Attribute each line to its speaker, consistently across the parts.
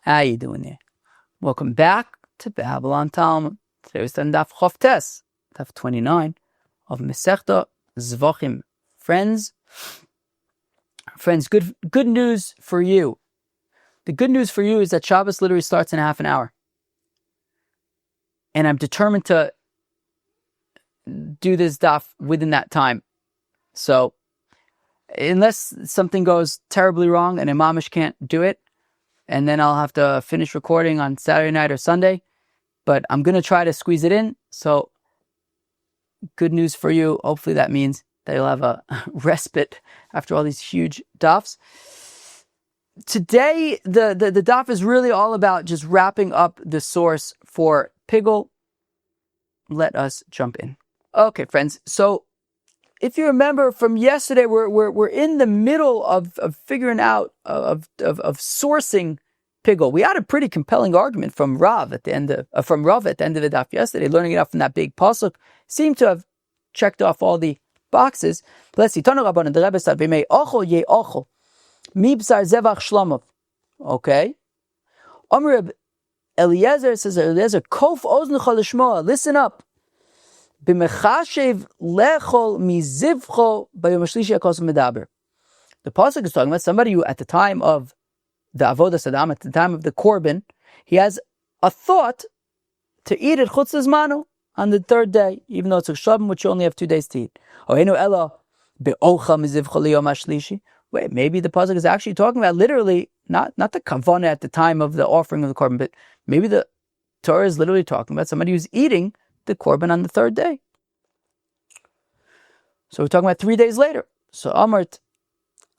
Speaker 1: How you doing there? Welcome back to Babble on Talmud. Today we're studying Daf Chof, Daf 29 of Masechta Zevachim. Friends, good news for you. The good news for you is that Shabbos literally starts in half an hour. And I'm determined to do this daf within that time. So, unless something goes terribly wrong and Imamish can't do it, and then I'll have to finish recording on Saturday night or Sunday, but I'm going to try to squeeze it in. So, good news for you. Hopefully that means that you'll have a respite after all these huge dafs. Today, the daf is really all about just wrapping up the source for Pigul. Let us jump in. Okay, friends. So, if you remember from yesterday, we're in the middle of figuring out of sourcing Pigul. We had a pretty compelling argument from Rav at the end of the daf yesterday. Learning it out from that big pasuk seemed to have checked off all the boxes. Let's see. Tanu Rabbanan, the Rebbe said, "V'mei ochel ye ochel mibsar zevach shlomov." Okay. Amr Eliezer says, "Kof oznecha lishmoa." Listen up. B'mechashev lechol mizivcho b'yom hashlishi hakos medaber. The pasuk is talking about somebody who, at the time of the avodas adam, at the time of the korban, he has a thought to eat it chutz zmanu on the third day, even though it's a Shabbat, which you only have 2 days to eat. Wait, maybe the pasuk is actually talking about literally not the kavanah at the time of the offering of the korban, but maybe the Torah is literally talking about somebody who's eating the korban on the third day. So we're talking about 3 days later. So Amart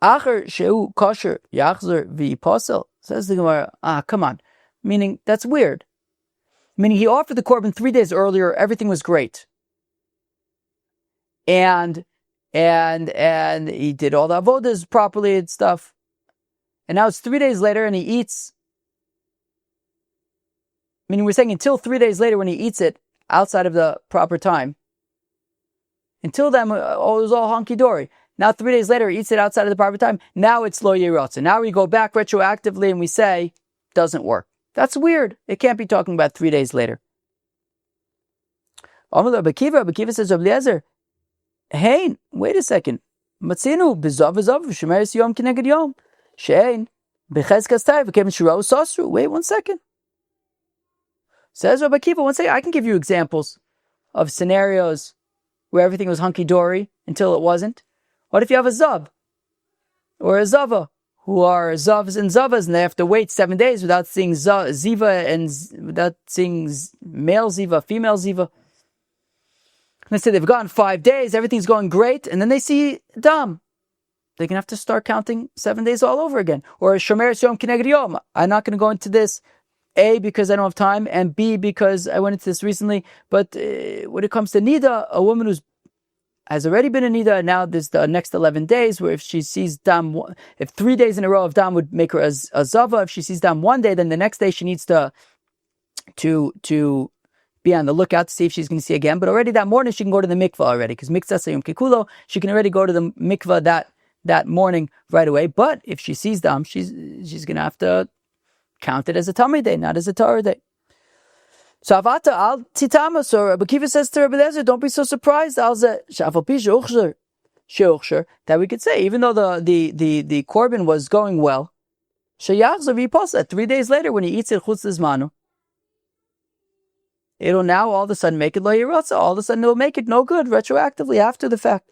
Speaker 1: Acher Sheu Kosher Yachzer V'Yipasel, says the Gemara. Come on, meaning that's weird. Meaning he offered the korban 3 days earlier, everything was great, and he did all the avodas properly and stuff, and now it's 3 days later and he eats. Meaning we're saying until 3 days later when he eats it outside of the proper time. Until then, it was all honky-dory. Now 3 days later, he eats it outside of the proper time. Now it's lo yirotza. Now we go back retroactively and we say, doesn't work. That's weird. It can't be talking about 3 days later. Bakiva says, Eliezer, hey, wait a second. Matzinu b'zav shemeres yom kineged yom. Shein b'chezkas tayv v'kem shirau sasru. Wait 1 second. Says Rabbi Akiva, 1 second. I can give you examples of scenarios where everything was hunky-dory until it wasn't. What if you have a zav or a zava who are zavs and zavas and they have to wait 7 days without seeing ziva and without seeing male ziva, female ziva? Let's say they've gone 5 days, everything's going great, and then they see dam. They're going to have to start counting 7 days all over again. Or shomer yom kineged yom. I'm not going to go into this, A, because I don't have time, and B, because I went into this recently. But when it comes to Nida, a woman who has already been in Nida, and now there's the next 11 days, where if she sees Dam, if 3 days in a row of Dam would make her a Zava, if she sees Dam 1 day, then the next day she needs to be on the lookout to see if she's going to see again. But already that morning she can go to the mikvah already, because Mikzah Sayom Kikulo, she can already go to the mikvah that morning right away. But if she sees Dam, she's going to have to count it as a Tamid day, not as a Torah day. So Avata al Titama, so Rabbi Kiva says to Rabbi Eliezer, don't be so surprised that we could say, even though the korban was going well, 3 days later when he eats it chutz zmanu, it'll now all of a sudden make it lo yiratza, all of a sudden it'll make it no good retroactively after the fact.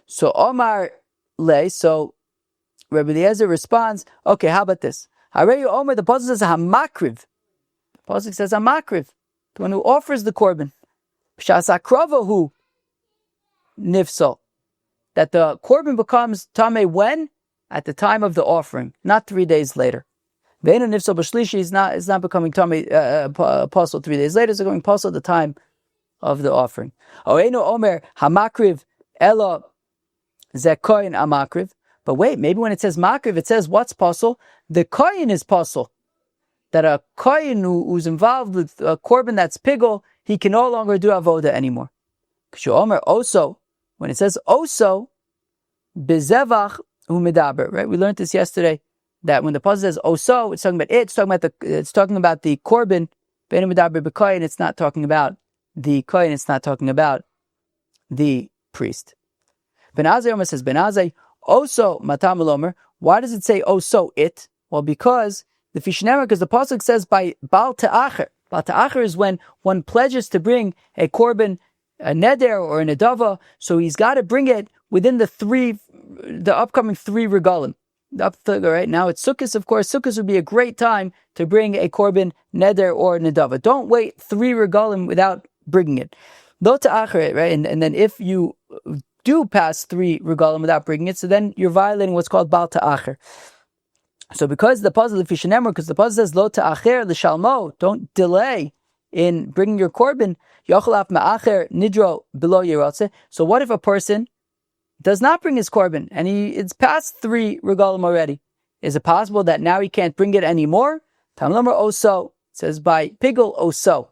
Speaker 1: So Omar lay, so Rabbi Eliezer responds, okay, how about this? The pasuk says hamakriv. The pasuk says hamakriv, the one who offers the korban. P'shasakravahu nifsal, that the korban becomes tameh when? At the time of the offering, not 3 days later. Ve'enu nifsal b'shlishi is not becoming tameh apostle 3 days later. It's going apostle at the time of the offering. Oenu omer hamakriv ela zekoyin hamakriv. But wait, maybe when it says makriv, it says what's pasul? The koyin is pasul. That a koyin who's involved with a korban that's pigul, he can no longer do avoda anymore. Also, when it says also, bezevach umedaber, right? We learned this yesterday. that when the pasuk says oso, it's talking about it. It's talking about the korban. Beinu medaber b'kohen. It's not talking about the kohen. It's not talking about the priest. Ben Azai almost says Ben Azai oso matam elomer. Why does it say oso it? Well, because the pasuk says by bal te'acher. Bal te'acher is when one pledges to bring a korban, a neder or a nedava, so he's got to bring it within the upcoming 3 regalim. Right now it's Sukkot, of course. Sukkot would be a great time to bring a korban, neder or nedava. Don't wait 3 regalim without bringing it. Lo ta'acher, right? And then if you do pass 3 regalim without bringing it, so then you're violating what's called bal ta'acher. So because the puzzle says lo ta'acher l'shalmo, don't delay in bringing your korban. Yochalaf ma'acher nidro below yerotze. So what if a person does not bring his korban and it's past 3 regalim already? Is it possible that now he can't bring it anymore? Tamlomer oso says by pigul oso.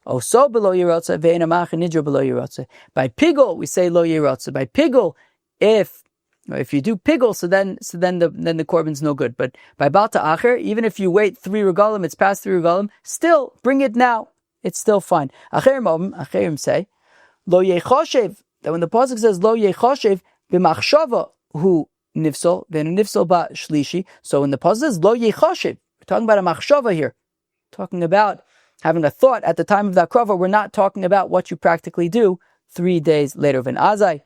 Speaker 1: Oso below yerotze ve'ena ma'acher nidro below yerotze. By pigul we say lo yerotze. By pigul, if you do pigul, so then the korban's no good. But by bal ta'acher, even if you wait 3 regalim, it's past 3 regalim, still bring it now. It's still fine. Acherim say, lo yechoshev, that when the pasuk says lo yechoshev b'machshava hu nifsol, then nifsol ba shlishi. So when the pasuk says lo yechoshev, we're talking about a machshava here, talking about having a thought at the time of that krava. We're not talking about what you practically do 3 days later. V'en azai.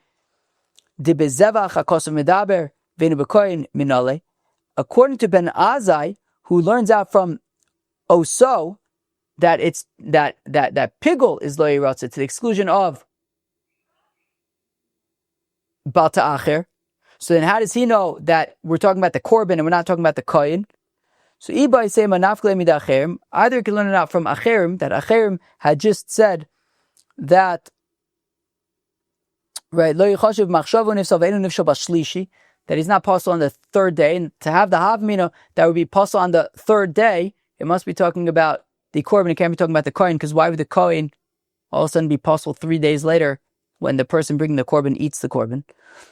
Speaker 1: According to Ben Azai, who learns out from Oso that it's that pigul is lo yerotze to the exclusion of bal ta'acher. So then, how does he know that we're talking about the korban and we're not talking about the kohen? So Ibai say manafkle midacherim. Either you can learn it out from acherim, that acherim had just said that. Right, lo yichashiv machshavu nifsal ve'enu nifshal b'shlishi, that he's not possible on the 3rd day, and to have the havmina that would be possible on the 3rd day, it must be talking about the korban. It can't be talking about the kohen, because why would the kohen all of a sudden be possible 3 days later when the person bringing the korban eats the korban?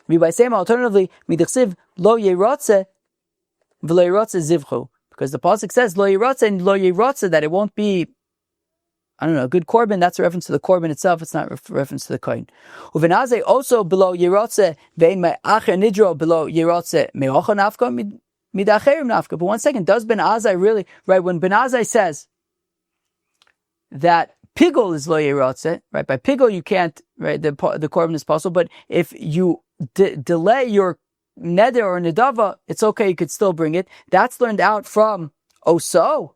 Speaker 1: By saying alternatively, midichsiv lo yerotze v'lo yerotze zivchu, because the pasuk says lo yerotze and lo yerotze, that it won't be, I don't know, a good korban. That's a reference to the korban itself. It's not a reference to the kohen. Uvenaze also below yerotze vein me'acher nidro below yerotze me'ocha nafka midacherim nafka. But 1 second, does Ben Azai really, right? When Ben Azai says that pigul is lo yerotze, right? By pigul you can't, right? The korban is possible, but if you delay your neder or nedava, it's okay. You could still bring it. That's learned out from oso.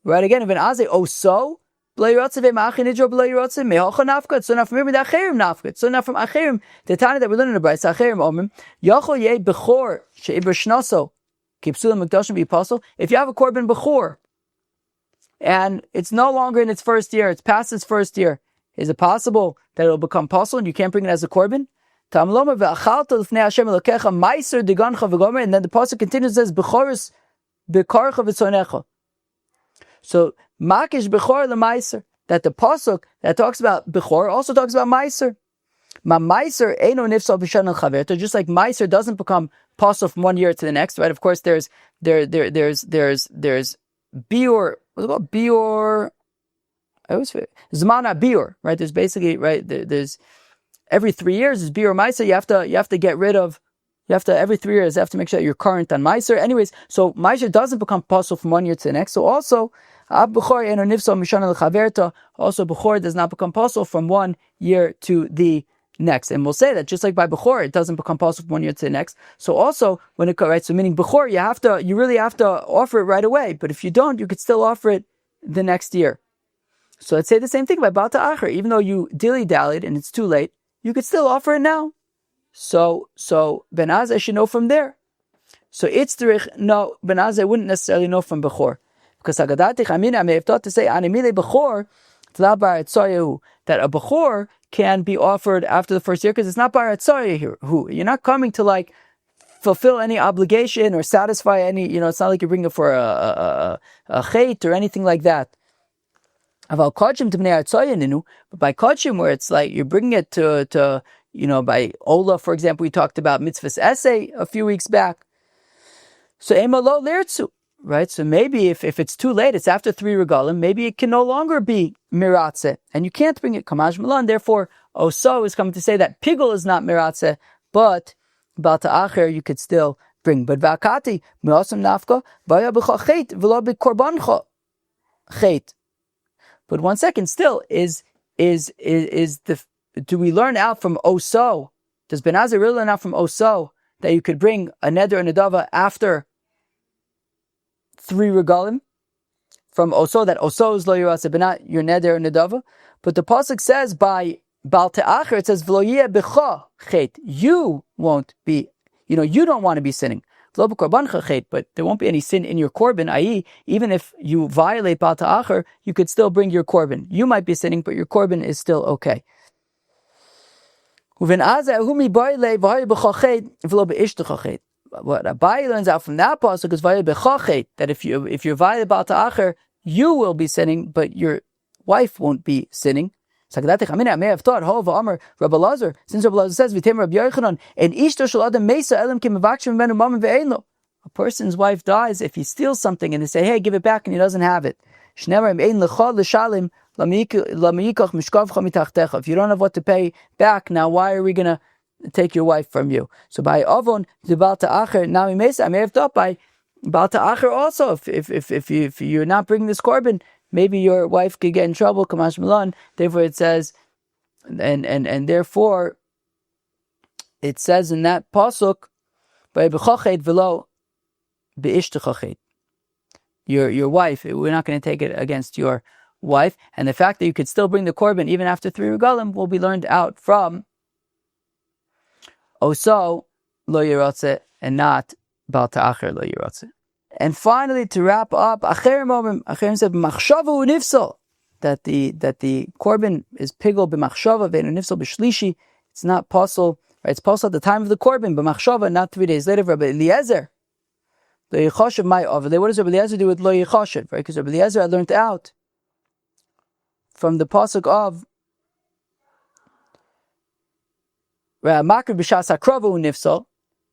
Speaker 1: Right, again, if an azay oso, b'lo yerotze ve'ma'acher nidro b'lo yerotze me'ocha nafkat. So now from here, acherim nafkat. So now from acherim, the Tanya that we learn in the Brayso, acherim omrim, yachol yeh bechor she'iber shnaso kipsulim mikdashim b'apostle. If you have a korban bechor, and it's no longer in its 1st year, it's past its 1st year, is it possible that it will become apostle and you can't bring it as a korban? And then the pasuk continues and says, Bechoris bekarcha v'tzonecha. So, makish bechor lemaiser, that the pasuk that talks about bechor also talks about meiser. Ma meiser eino nifsal b'shan al-chaverta, just like meiser doesn't become pasuk from 1 year to the next, right? Of course, there's biur, what's it called? Biur, I always forget. Zmana biur, right? There's basically, right, there's every 3 years is biur meiser. You have to get rid of. Every 3 years, you have to make sure you're current on meiser. Anyways, so meiser doesn't become possible from 1 year to the next. So also, Bechor does not become possible from 1 year to the next. And we'll say that just like by Bechor, it doesn't become possible from 1 year to the next. So also, when it, right, so meaning Bechor, you really have to offer it right away. But if you don't, you could still offer it the next year. So let's say the same thing by Bal Ta'acher. Even though you dilly-dallied and it's too late, you could still offer it now. So Ben Azai should know from there. So Itzrich, no, Ben Azai wouldn't necessarily know from Bechor. Because Haggadatich Amina may have thought to say, Animile Bechor, that a Bechor can be offered after the 1st year, because it's not Bar Atzoya here. You're not coming to like fulfill any obligation or satisfy any, it's not like you're bringing it for a chait or anything like that. But by Kodshim, where it's like you're bringing it to by Ola, for example, we talked about mitzvahs essay a few weeks back. So ema lo lirtzu, right? So maybe if it's too late, it's after 3 regalim, maybe it can no longer be miratze, and you can't bring it kamaj malan. Therefore, Oso is coming to say that Pigul is not miratze, but Baal Ta'acher you could still bring. But Vakati, Me'osam Nafka, Baya B'cha Chet, V'lo B'korbancha Chet. But 1 second, still, do we learn out from Oso? Does Ben Azar really learn out from Oso that you could bring a neder and a dava after 3 regalim? From Oso, that Oso is lo yirase, but not your neder and a dava. But the pasuk says by Baal Te'acher, it says v'lo yeh b'cha chet. You won't be, you don't want to be sinning. V'lo b'korbancha chet, but there won't be any sin in your korban. I.e., even if you violate Baal Te'acher, you could still bring your korban. You might be sinning, but your korban is still okay. What Abai learns out from that pasuk is that if you're violated Baal Te'acher, you will be sinning, but your wife won't be sinning. I may have thought, Rabbi Lazar, since Rabbi Lazar says, a person's wife dies if he steals something and they say, hey, give it back, and he doesn't have it. If you don't have what to pay back, now why are we going to take your wife from you? So by Avon, the Baal Ta'acher, now I may have thought by Baal Ta'acher also, if you're not bringing this korban, maybe your wife could get in trouble, Kamash Milan. Therefore it says, and therefore it says in that pasuk, by b'chachet v'lo b'ishtechachet. Your wife, we're not going to take it against your wife. And the fact that you could still bring the korban even after 3 regalim will be learned out from Oso lo yirotze and not Baal Ta'acher lo yirotze. And finally, to wrap up, Acherim said machshava unifsal, that the korban is pigul b'machshava ve'enu nifsal b'shlishi. It's not possible, right? It's possible at the time of the korban b'machshava, not 3 days later. Rabbi Eliezer, lo yichashav my overlay. What does Rabbi Eliezer do with lo yichashav? Right? Because Rabbi Eliezer had learned out from the pasuk of makriv b'shas hakrava unifsal.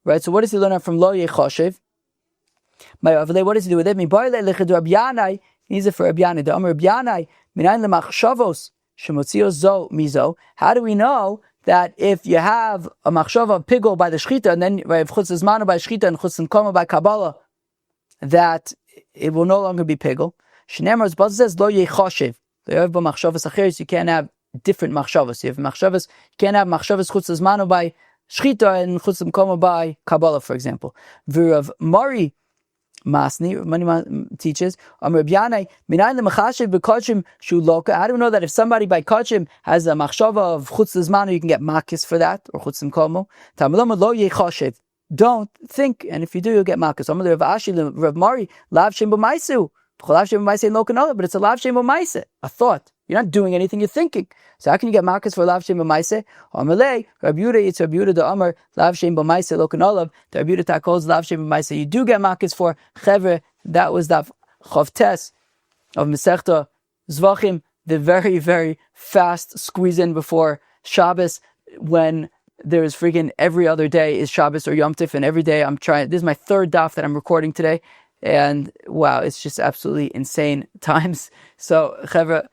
Speaker 1: Right? So what does he learn out from lo yichashav? My overlay, what does he do with it? He's it for Rabbi Yanai. The Amar Rabbi Yanai, minayin lemachshavos shemotzio zo mizo. How do we know that if you have a machshava of pigul by the shchita, and then if chutz zmanu by shchita and chutz koma by kabbalah, that it will no longer be pigul? Shneimar Zbaz says lo yechoshev. You have machshavos acheres. You can't have different machshavos. You have machshavos. You can't have machshavos chutz zmanu by shchita and chutz koma by kabbalah, for example. V'Rav Mari Masni, Mani teaches, Rabbi Yanai, minayin lemachashiv b'kachim shu loka. How do we know that if somebody by kachim has a machshava of chutz zmanu, you can get makis for that, or chutz komo? Tamalama lo yechashiv. Don't think, and if you do, you'll get makis. Rav Ashi, Rav Mari, lav shem b'maisu. Lav shem b'maisu in lokanala, but it's a lav shem b'maisu, a thought. You're not doing anything, you're thinking. So how can you get makis for lav shem b'maisu? Amalei, Rabbi Yehuda, it's Rabbi Yehuda the Amar, lav shem b'maisu lokanalav. The Rabbi Yehuda calls lav shem b'maisu. You do get makis for chevre. That was Daf Chavtes of Masechta Zevachim, the very, very fast squeeze in before Shabbos, when there is freaking every other day is Shabbos or Yom Tif, and every day I'm trying. This is my 3rd daf that I'm recording today, and wow, it's just absolutely insane times. So chevre,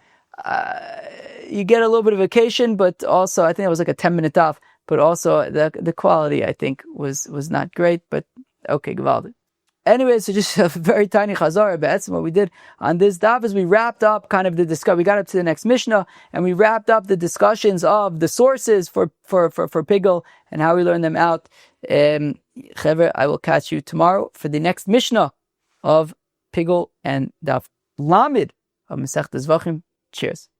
Speaker 1: you get a little bit of vacation, but also I think it was like a 10-minute daf, but also the quality I think was not great, but okay, gewaldig. Anyway, so just a very tiny chazara. But what we did on this daf is we wrapped up kind of the discussion. We got up to the next Mishnah, and we wrapped up the discussions of the sources for Pigul and how we learn them out. Chevre, I will catch you tomorrow for the next Mishnah of Pigul and Daf Lamed of Masechta Zevachim. Cheers.